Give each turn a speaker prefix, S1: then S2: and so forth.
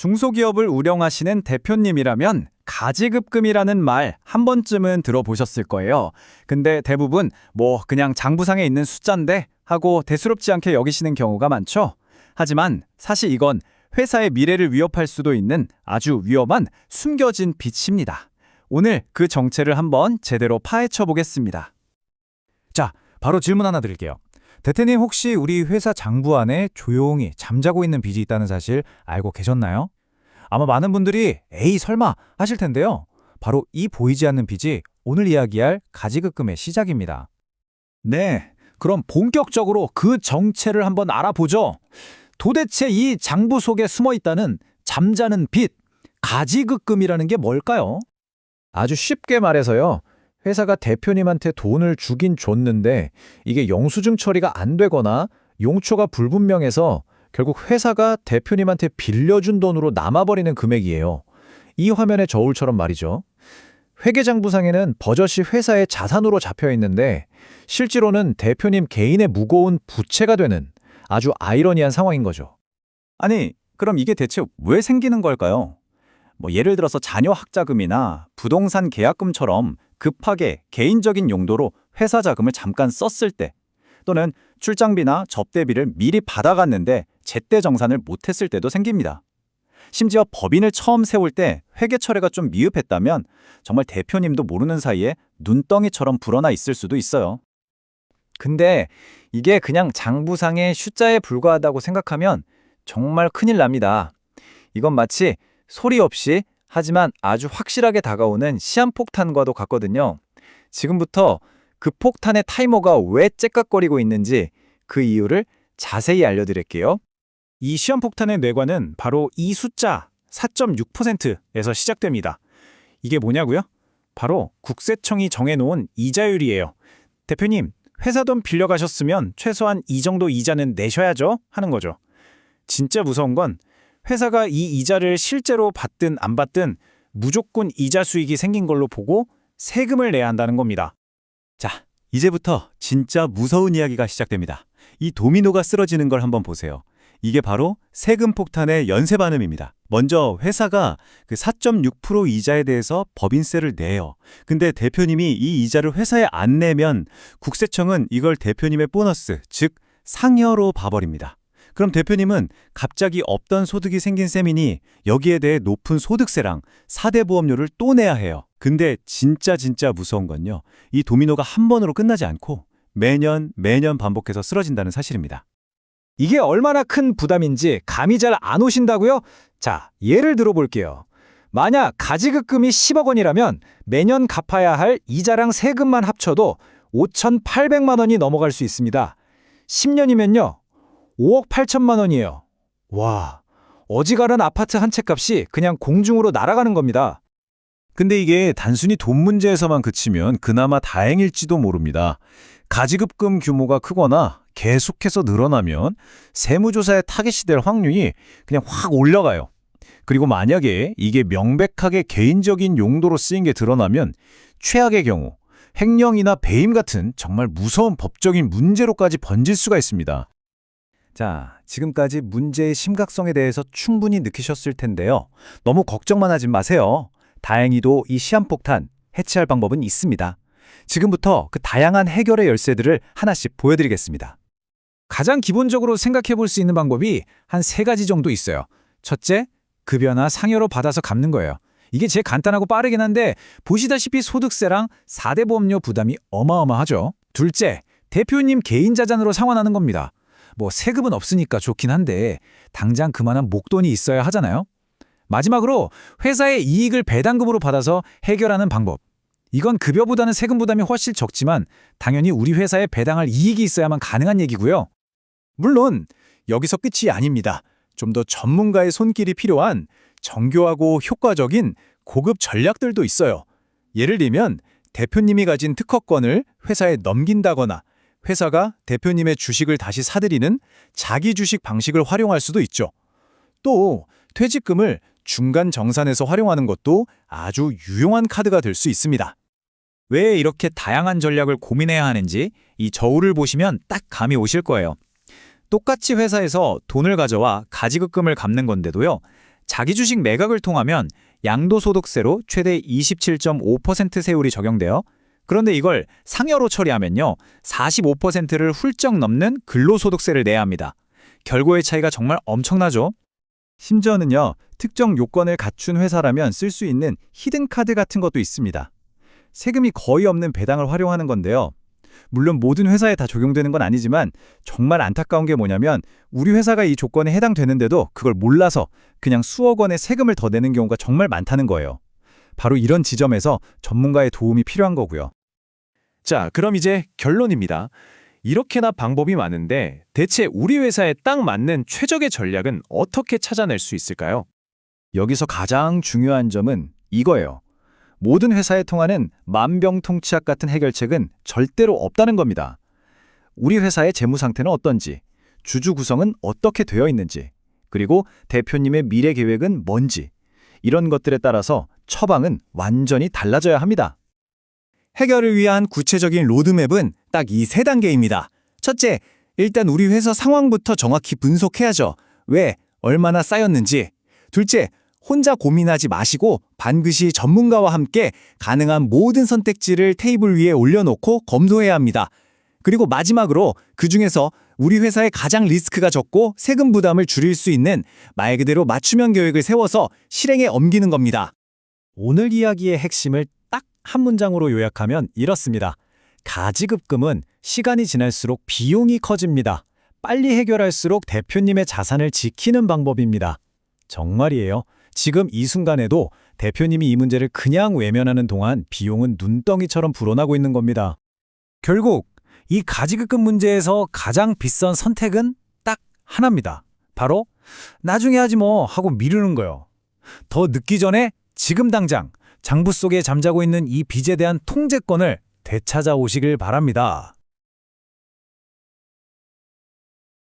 S1: 중소기업을 운영하시는 대표님이라면 가지급금이라는 말 한 번쯤은 들어보셨을 거예요. 근데 대부분 그냥 장부상에 있는 숫자인데 하고 대수롭지 않게 여기시는 경우가 많죠. 하지만 사실 이건 회사의 미래를 위협할 수도 있는 아주 위험한 숨겨진 빚입니다. 오늘 그 정체를 한번 제대로 파헤쳐 보겠습니다.
S2: 자, 바로 질문 하나 드릴게요. 대태님 혹시 우리 회사 장부 안에 조용히 잠자고 있는 빚이 있다는 사실 알고 계셨나요? 아마 많은 분들이 에이 설마 하실 텐데요. 바로 이 보이지 않는 빚이 오늘 이야기할 가지급금의 시작입니다. 네, 그럼 본격적으로 그 정체를 한번 알아보죠. 도대체 이 장부 속에 숨어 있다는 잠자는 빚, 가지급금이라는 게 뭘까요? 아주 쉽게 말해서요. 회사가 대표님한테 돈을 주긴 줬는데 이게 영수증 처리가 안 되거나 용처가 불분명해서 결국 회사가 대표님한테 빌려준 돈으로 남아버리는 금액이에요. 이 화면의 저울처럼 말이죠. 회계장부상에는 버젓이 회사의 자산으로 잡혀 있는데 실제로는 대표님 개인의 무거운 부채가 되는 아주 아이러니한 상황인 거죠.
S1: 아니, 그럼 이게 대체 왜 생기는 걸까요? 예를 들어서 자녀 학자금이나 부동산 계약금처럼 급하게 개인적인 용도로 회사 자금을 잠깐 썼을 때, 또는 출장비나 접대비를 미리 받아갔는데 제때 정산을 못했을 때도 생깁니다. 심지어 법인을 처음 세울 때 회계 처리가 좀 미흡했다면 정말 대표님도 모르는 사이에 눈덩이처럼 불어나 있을 수도 있어요.
S2: 근데 이게 그냥 장부상의 숫자에 불과하다고 생각하면 정말 큰일 납니다. 이건 마치 소리 없이 하지만 아주 확실하게 다가오는 시한폭탄과도 같거든요. 지금부터 그 폭탄의 타이머가 왜 째깍거리고 있는지 그 이유를 자세히 알려드릴게요. 이 시한폭탄의 뇌관은 바로 이 숫자 4.6%에서 시작됩니다. 이게 뭐냐고요? 바로 국세청이 정해놓은 이자율이에요. 대표님, 회사 돈 빌려가셨으면 최소한 이 정도 이자는 내셔야죠 하는 거죠. 진짜 무서운 건 회사가 이 이자를 실제로 받든 안 받든 무조건 이자 수익이 생긴 걸로 보고 세금을 내야 한다는 겁니다.
S1: 자, 이제부터 진짜 무서운 이야기가 시작됩니다. 이 도미노가 쓰러지는 걸 한번 보세요. 이게 바로 세금 폭탄의 연쇄 반응입니다. 먼저 회사가 그 4.6% 이자에 대해서 법인세를 내요. 근데 대표님이 이 이자를 회사에 안 내면 국세청은 이걸 대표님의 보너스, 즉 상여로 봐버립니다. 그럼 대표님은 갑자기 없던 소득이 생긴 셈이니 여기에 대해 높은 소득세랑 4대 보험료를 또 내야 해요. 근데 진짜 무서운 건요. 이 도미노가 한 번으로 끝나지 않고 매년 반복해서 쓰러진다는 사실입니다.
S2: 이게 얼마나 큰 부담인지 감이 잘 안 오신다고요? 자, 예를 들어볼게요. 만약 가지급금이 10억 원이라면 매년 갚아야 할 이자랑 세금만 합쳐도 5,800만 원이 넘어갈 수 있습니다. 10년이면요. 5억 8천만 원이에요. 와, 어지간한 아파트 한 채 값이 그냥 공중으로 날아가는 겁니다.
S3: 근데 이게 단순히 돈 문제에서만 그치면 그나마 다행일지도 모릅니다. 가지급금 규모가 크거나 계속해서 늘어나면 세무조사에 타깃이 될 확률이 그냥 확 올라가요. 그리고 만약에 이게 명백하게 개인적인 용도로 쓰인 게 드러나면 최악의 경우 횡령이나 배임 같은 정말 무서운 법적인 문제로까지 번질 수가 있습니다.
S2: 자, 지금까지 문제의 심각성에 대해서 충분히 느끼셨을 텐데요. 너무 걱정만 하지 마세요. 다행히도 이 시한폭탄 해체할 방법은 있습니다. 지금부터 그 다양한 해결의 열쇠들을 하나씩 보여드리겠습니다. 가장 기본적으로 생각해 볼 수 있는 방법이 한 3가지 정도 있어요. 첫째, 급여나 상여로 받아서 갚는 거예요. 이게 제일 간단하고 빠르긴 한데 보시다시피 소득세랑 4대 보험료 부담이 어마어마하죠. 둘째, 대표님 개인 자산으로 상환하는 겁니다. 세금은 없으니까 좋긴 한데 당장 그만한 목돈이 있어야 하잖아요. 마지막으로 회사의 이익을 배당금으로 받아서 해결하는 방법. 이건 급여보다는 세금 부담이 훨씬 적지만 당연히 우리 회사에 배당할 이익이 있어야만 가능한 얘기고요. 물론 여기서 끝이 아닙니다. 좀 더 전문가의 손길이 필요한 정교하고 효과적인 고급 전략들도 있어요. 예를 들면 대표님이 가진 특허권을 회사에 넘긴다거나 회사가 대표님의 주식을 다시 사들이는 자기 주식 방식을 활용할 수도 있죠. 또 퇴직금을 중간 정산해서 활용하는 것도 아주 유용한 카드가 될 수 있습니다. 왜 이렇게 다양한 전략을 고민해야 하는지 이 저울을 보시면 딱 감이 오실 거예요. 똑같이 회사에서 돈을 가져와 가지급금을 갚는 건데도요. 자기 주식 매각을 통하면 양도소득세로 최대 27.5% 세율이 적용돼요. 그런데 이걸 상여로 처리하면요, 45%를 훌쩍 넘는 근로소득세를 내야 합니다. 결과의 차이가 정말 엄청나죠? 심지어는요, 특정 요건을 갖춘 회사라면 쓸 수 있는 히든카드 같은 것도 있습니다. 세금이 거의 없는 배당을 활용하는 건데요. 물론 모든 회사에 다 적용되는 건 아니지만 정말 안타까운 게 뭐냐면 우리 회사가 이 조건에 해당되는데도 그걸 몰라서 그냥 수억 원의 세금을 더 내는 경우가 정말 많다는 거예요. 바로 이런 지점에서 전문가의 도움이 필요한 거고요.
S3: 자, 그럼 이제 결론입니다. 이렇게나 방법이 많은데 대체 우리 회사에 딱 맞는 최적의 전략은 어떻게 찾아낼 수 있을까요?
S2: 여기서 가장 중요한 점은 이거예요. 모든 회사에 통하는 만병통치약 같은 해결책은 절대로 없다는 겁니다. 우리 회사의 재무 상태는 어떤지, 주주 구성은 어떻게 되어 있는지, 그리고 대표님의 미래 계획은 뭔지, 이런 것들에 따라서 처방은 완전히 달라져야 합니다. 해결을 위한 구체적인 로드맵은 딱 이 세 단계입니다. 첫째, 일단 우리 회사 상황부터 정확히 분석해야죠. 왜, 얼마나 쌓였는지. 둘째, 혼자 고민하지 마시고 반드시 전문가와 함께 가능한 모든 선택지를 테이블 위에 올려놓고 검토해야 합니다. 그리고 마지막으로 그중에서 우리 회사의 가장 리스크가 적고 세금 부담을 줄일 수 있는 말 그대로 맞춤형 계획을 세워서 실행에 옮기는 겁니다. 오늘 이야기의 핵심을 딱 한 문장으로 요약하면 이렇습니다. 가지급금은 시간이 지날수록 비용이 커집니다. 빨리 해결할수록 대표님의 자산을 지키는 방법입니다. 정말이에요. 지금 이 순간에도 대표님이 이 문제를 그냥 외면하는 동안 비용은 눈덩이처럼 불어나고 있는 겁니다. 결국 이 가지급금 문제에서 가장 비싼 선택은 딱 하나입니다. 바로 나중에 하지 뭐 하고 미루는 거요. 더 늦기 전에 지금 당장 장부 속에 잠자고 있는 이 빚에 대한 통제권을 되찾아오시길 바랍니다.